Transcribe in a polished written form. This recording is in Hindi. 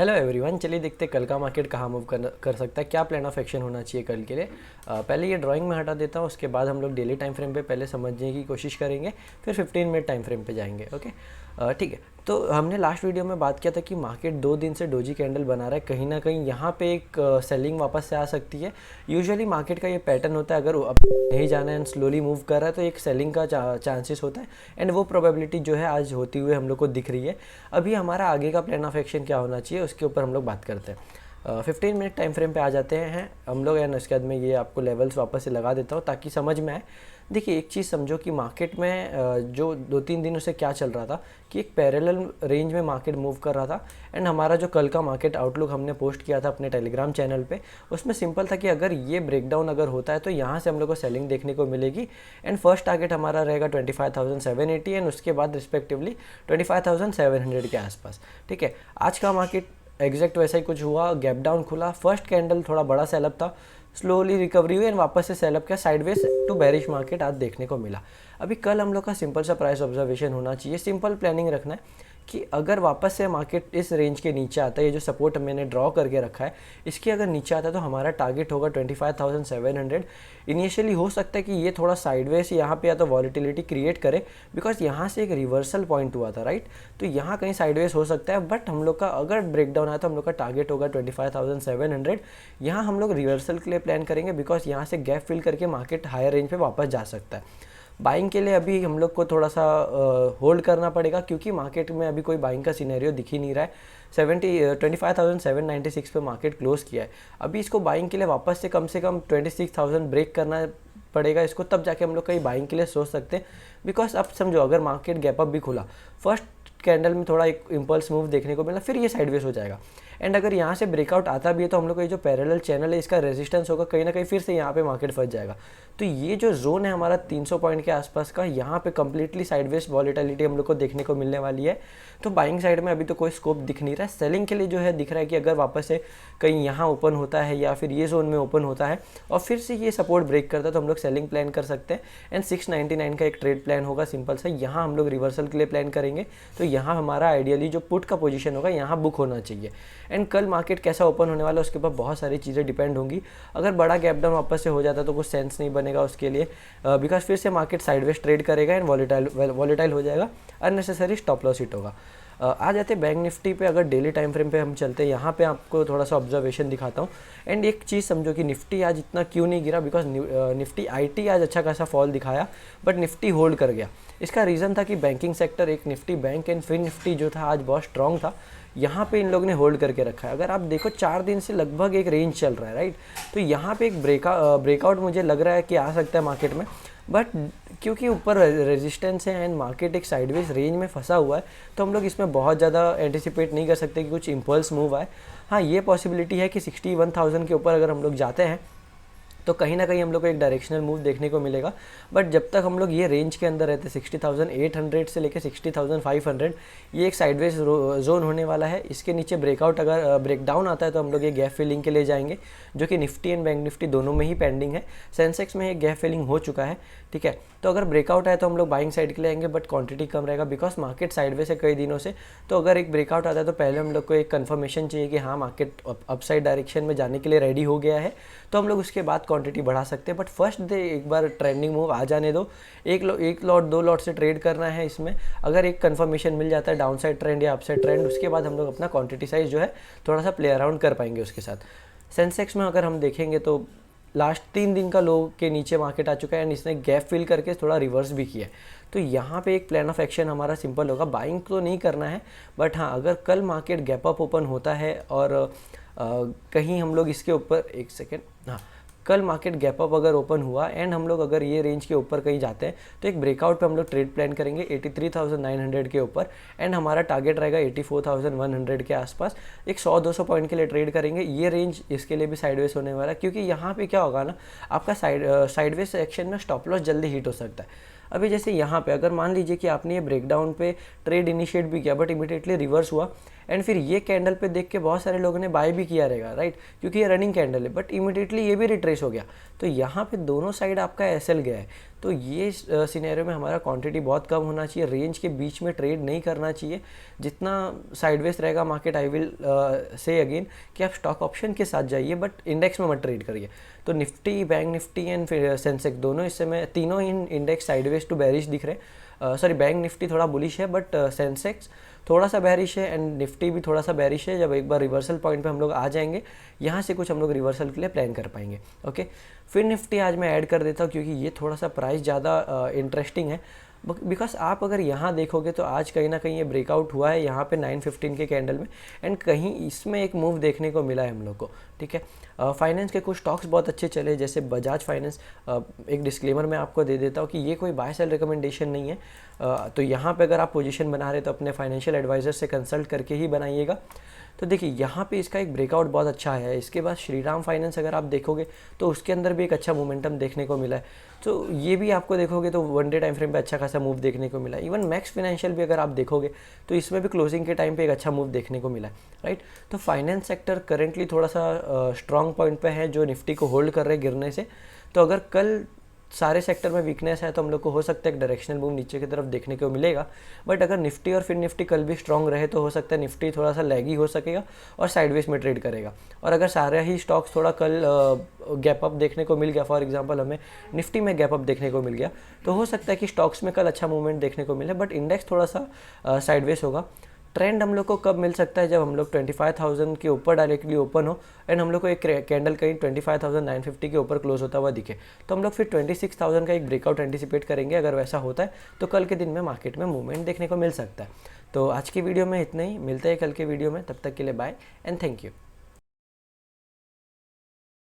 हेलो एवरीवन, चलिए देखते हैं कल का मार्केट कहाँ मूव कर सकता है, क्या प्लान ऑफ एक्शन होना चाहिए कल के लिए। पहले ये ड्राइंग में हटा देता हूँ, उसके बाद हम लोग डेली टाइम फ्रेम पे पहले समझने की कोशिश करेंगे, फिर 15 मिनट टाइम फ्रेम पे जाएंगे। ओके, ठीक है। तो हमने लास्ट वीडियो में बात किया था कि मार्केट 2 दिन से डोजी कैंडल बना रहा है, कहीं ना कहीं यहाँ पे एक सेलिंग वापस से आ सकती है। यूजुअली मार्केट का ये पैटर्न होता है, अगर अब नहीं जाना है एंड स्लोली मूव कर रहा है तो एक सेलिंग का चांसेस होता है, एंड वो प्रोबेबिलिटी जो है आज होती हुए हम लोग को दिख रही है। अभी हमारा आगे का प्लान ऑफ एक्शन क्या होना चाहिए उसके ऊपर हम लोग बात करते हैं। 15 मिनट टाइम फ्रेम पे आ जाते हैं हम लोग, एंड उसके बाद में ये आपको लेवल्स वापस से लगा देता हूँ ताकि समझ में आए। देखिए, एक चीज़ समझो कि मार्केट में जो 2-3 दिनों से क्या चल रहा था कि एक पैरेलल रेंज में मार्केट मूव कर रहा था। एंड हमारा जो कल का मार्केट आउटलुक हमने पोस्ट किया था अपने टेलीग्राम चैनल पे, उसमें सिंपल था कि अगर ये ब्रेकडाउन अगर होता है तो यहाँ से हम लोग को सेलिंग देखने को मिलेगी, एंड फर्स्ट टारगेट हमारा रहेगा 25,780 एंड उसके बाद रिस्पेक्टिवली 25,700 के आसपास। ठीक है, आज का मार्केट एग्जैक्ट वैसा ही कुछ हुआ, गैप डाउन खुला, फर्स्ट कैंडल थोड़ा बड़ा सेलअप था, स्लोली रिकवरी हुई एंड वापस से सेलअप किया, साइडवेज टू बेरिश मार्केट आज देखने को मिला। अभी कल हम लोग का सिंपल सा प्राइस ऑब्जर्वेशन होना चाहिए, सिंपल प्लानिंग रखना है कि अगर वापस से मार्केट इस रेंज के नीचे आता है, ये जो सपोर्ट मैंने ड्रॉ करके रखा है इसके अगर नीचे आता है तो हमारा टारगेट होगा 25,700। इनिशियली हो सकता है कि ये थोड़ा साइडवेज यहाँ पे या तो वॉलिटिलिटी क्रिएट करे, बिकॉज यहाँ से एक रिवर्सल पॉइंट हुआ था, राइट। तो यहाँ कहीं साइडवेज हो सकता है, बट हम लोग का अगर ब्रेकडाउन आया तो हम लोग का टारगेट होगा 25,700। यहाँ हम लोग रिवर्सल के लिए प्लान करेंगे, बिकॉज यहाँ से गैप फिल करके मार्केट हायर रेंज पे वापस जा सकता है। बाइंग के लिए अभी हम लोग को थोड़ा सा होल्ड करना पड़ेगा, क्योंकि मार्केट में अभी कोई बाइंग का सिनेरियो दिख ही नहीं रहा है। 25,796 पे मार्केट क्लोज किया है। अभी इसको बाइंग के लिए वापस से कम 26,000 ब्रेक करना पड़ेगा इसको, तब जाके हम लोग कहीं बाइंग के लिए सोच सकते हैं। बिकॉज अब समझो, अगर मार्केट गैप अप भी खुला, फर्स्ट कैंडल में थोड़ा एक इम्पल्स मूव देखने को मिला, फिर ये साइडवेज हो जाएगा, एंड अगर यहाँ से ब्रेकआउट आता भी है तो हम लोग का ये जो पैरेलल चैनल है इसका रेजिस्टेंस होगा, कहीं ना कहीं फिर से यहाँ पे मार्केट फंस जाएगा। तो ये जो जोन है हमारा 300 पॉइंट के आसपास का, यहाँ पे कंप्लीटली साइडवेज वॉलेटिलिटी हम लोग को देखने को मिलने वाली है। तो बाइंग साइड में अभी तो कोई स्कोप दिख नहीं रहा है। सेलिंग के लिए जो है दिख रहा है कि अगर वापस से कहीं यहाँ ओपन होता है या फिर ये जोन में ओपन होता है और फिर से ये सपोर्ट ब्रेक करता है तो हम लोग सेलिंग प्लान कर सकते हैं, एंड 699 का एक ट्रेड प्लान होगा सिंपल सा। यहाँ हम लोग रिवर्सल के लिए प्लान करेंगे, तो यहाँ हमारा आइडियली जो पुट का पोजीशन होगा यहाँ बुक होना चाहिए। एंड कल मार्केट कैसा ओपन होने वाला है उसके ऊपर बहुत सारी चीज़ें डिपेंड होंगी। अगर बड़ा गैप डाउन वापस से हो जाता है तो कुछ सेंस नहीं बनेगा उसके लिए, बिकॉज फिर से मार्केट साइडवेज ट्रेड करेगा एंड वॉलेटाइल हो जाएगा, अननेसेसरी स्टॉप लॉस हिट होगा। आ जाते हैं बैंक निफ्टी पे। अगर डेली टाइम फ्रेम पे हम चलते हैं, यहाँ पे आपको थोड़ा सा ऑब्जर्वेशन दिखाता हूँ। एंड एक चीज़ समझो कि निफ्टी आज इतना क्यों नहीं गिरा, बिकॉज निफ्टी आईटी आज अच्छा खासा फॉल दिखाया बट निफ्टी होल्ड कर गया। इसका रीज़न था कि बैंकिंग सेक्टर, एक निफ्टी बैंक एंड फिर निफ्टी जो था आज बहुत स्ट्रॉन्ग था, यहाँ पे इन लोगों ने होल्ड करके रखा है। अगर आप देखो 4 दिन से लगभग एक रेंज चल रहा है, राइट। तो यहाँ पे एक ब्रेकआउट मुझे लग रहा है कि आ सकता है मार्केट में, बट क्योंकि ऊपर रेजिस्टेंस है एंड मार्केट एक साइडवेज रेंज में फंसा हुआ है, तो हम लोग इसमें बहुत ज़्यादा एंटिसिपेट नहीं कर सकते कि कुछ इम्पल्स मूव आए। हाँ, ये पॉसिबिलिटी है कि 61,000 के ऊपर अगर हम लोग जाते हैं तो कहीं ना कहीं हम लोग को एक डायरेक्शनल मूव देखने को मिलेगा। बट जब तक हम लोग ये रेंज के अंदर रहते, 60,800 से लेकर 60,500, ये एक साइडवेज जोन होने वाला है। इसके नीचे ब्रेकआउट अगर ब्रेकडाउन आता है तो हम लोग ये गैप फिलिंग के लिए जाएंगे, जो कि निफ्टी एंड बैंक निफ्टी दोनों में ही पेंडिंग है। सेंसेक्स में एक गैप फिलिंग हो चुका है, ठीक है। तो अगर ब्रेकआउट आए तो हम लोग बाइंग साइड के लिए आएंगे, बट क्वांटिटी कम रहेगा बिकॉज मार्केट साइडवेज है कई दिनों से। तो अगर एक ब्रेकआउट आता है तो पहले हम लोग को एक कंफर्मेशन चाहिए कि हाँ, मार्केट अपसाइड डायरेक्शन में जाने के लिए रेडी हो गया है, तो हम लोग उसके बाद क्वांटिटी बढ़ा सकते हैं। बट फर्स्ट डे एक बार ट्रेंडिंग मूव आ जाने दो, एक लॉट 2 लॉट से ट्रेड करना है इसमें। अगर एक कंफर्मेशन मिल जाता है डाउन साइड ट्रेंड या अपसाइड ट्रेंड, उसके बाद हम लोग अपना क्वांटिटी साइज जो है थोड़ा सा प्ले अराउंड कर पाएंगे उसके साथ। सेंसेक्स में अगर हम देखेंगे तो लास्ट 3 दिन का लो के नीचे मार्केट आ चुका है एंड इसने गैप फिल करके थोड़ा रिवर्स भी किया है। तो यहाँ पे एक प्लान ऑफ एक्शन हमारा सिंपल होगा, बाइंग तो नहीं करना है, बट हाँ, अगर कल मार्केट गैप अप ओपन होता है और कहीं हम लोग इसके ऊपर, एक सेकेंड, हाँ, कल मार्केट गैप अप अगर ओपन हुआ एंड हम लोग अगर ये रेंज के ऊपर कहीं जाते हैं तो एक ब्रेकआउट पे हम लोग ट्रेड प्लान करेंगे 83,900 के ऊपर, एंड हमारा टारगेट रहेगा 84,100 के आसपास। एक 100-200 पॉइंट के लिए ट्रेड करेंगे। ये रेंज इसके लिए भी साइडवेज होने वाला है, क्योंकि यहाँ पे क्या होगा ना, आपका साइडवेज सेक्शन में स्टॉप लॉस जल्दी हिट हो सकता है। अभी जैसे यहाँ पे अगर मान लीजिए कि आपने ये ब्रेकडाउन पे ट्रेड इनिशिएट भी किया बट इमीडिएटली रिवर्स हुआ एंड फिर ये कैंडल पे देख के बहुत सारे लोगों ने बाय भी किया रहेगा, राइट, क्योंकि ये रनिंग कैंडल है, बट इमीडिएटली ये भी रिट्रेस हो गया। तो यहाँ पे दोनों साइड आपका एसएल गया है। तो ये सिनेरियो में हमारा क्वांटिटी बहुत कम होना चाहिए, रेंज के बीच में ट्रेड नहीं करना चाहिए। जितना साइडवेज रहेगा market, I will say again कि आप स्टॉक ऑप्शन के साथ जाइए, बट इंडेक्स में मत ट्रेड करिए। तो निफ्टी, बैंक निफ्टी एंड फिर सेंसेक्स, दोनों इस समय तीनों इन इंडेक्स साइडवेज टू बेरिश दिख रहे हैं। सॉरी, बैंक निफ्टी थोड़ा बुलिश है, बट सेंसेक्स थोड़ा सा बेरिश है एंड निफ्टी भी थोड़ा सा बेरिश है। जब एक बार रिवर्सल पॉइंट पे हम लोग आ जाएंगे, यहाँ से कुछ हम लोग रिवर्सल के लिए प्लान कर पाएंगे। ओके, फिर निफ्टी आज मैं ऐड कर देता हूँ क्योंकि ये थोड़ा सा प्राइस ज़्यादा इंटरेस्टिंग है। बिकॉज आप अगर यहाँ देखोगे तो आज कहीं ना कहीं ये ब्रेकआउट हुआ है यहाँ पे 915 के कैंडल में, एंड कहीं इसमें एक मूव देखने को मिला है हम लोग को। ठीक है, फाइनेंस के कुछ स्टॉक्स बहुत अच्छे चले, जैसे बजाज फाइनेंस। एक डिस्क्लेमर मैं आपको दे देता हूँ कि ये कोई बाय सेल रिकमेंडेशन नहीं है। तो यहाँ पे अगर आप पोजीशन बना रहे तो अपने फाइनेंशियल एडवाइज़र से कंसल्ट करके ही बनाइएगा। तो देखिए यहाँ पे इसका एक ब्रेकआउट बहुत अच्छा है। इसके बाद श्रीराम फाइनेंस अगर आप देखोगे तो उसके अंदर भी एक अच्छा मोमेंटम देखने को मिला है। तो ये भी आपको देखोगे तो 1 डे टाइम फ्रेम पे अच्छा खासा मूव देखने को मिला है। इवन मैक्स फाइनेंशियल भी अगर आप देखोगे तो इसमें भी क्लोजिंग के टाइम पे एक अच्छा मूव देखने को मिला है, राइट। तो फाइनेंस सेक्टर करेंटली थोड़ा सा स्ट्रॉन्ग पॉइंट पे है, जो निफ्टी को होल्ड कर रहे हैं गिरने से। तो अगर कल सारे सेक्टर में वीकनेस है तो हम लोग को हो सकता है एक डायरेक्शनल मूव नीचे की तरफ देखने को मिलेगा। बट अगर निफ्टी और फिर निफ्टी कल भी स्ट्रॉन्ग रहे तो हो सकता है निफ्टी थोड़ा सा लैगी हो सकेगा और साइडवेज में ट्रेड करेगा। और अगर सारे ही स्टॉक्स थोड़ा कल गैप अप देखने को मिल गया, फॉर एग्जांपल हमें निफ्टी में गैप अप देखने को मिल गया, तो हो सकता है कि स्टॉक्स में कल अच्छा मूवमेंट देखने को मिले, बट इंडेक्स थोड़ा सा साइडवेज होगा। ट्रेंड हम लोग को कब मिल सकता है, जब हम लोग 25,000 के ऊपर डायरेक्टली ओपन हो एंड हम लोग को एक कैंडल कहीं 25,950 के ऊपर क्लोज होता हुआ दिखे, तो हम लोग फिर 26,000 का एक ब्रेकआउट एंटिसिपेट करेंगे। अगर वैसा होता है तो कल के दिन में मार्केट में मूवमेंट देखने को मिल सकता है। तो आज की वीडियो में इतना ही, मिलते हैं कल के वीडियो में, तब तक के लिए बाय एंड थैंक यू।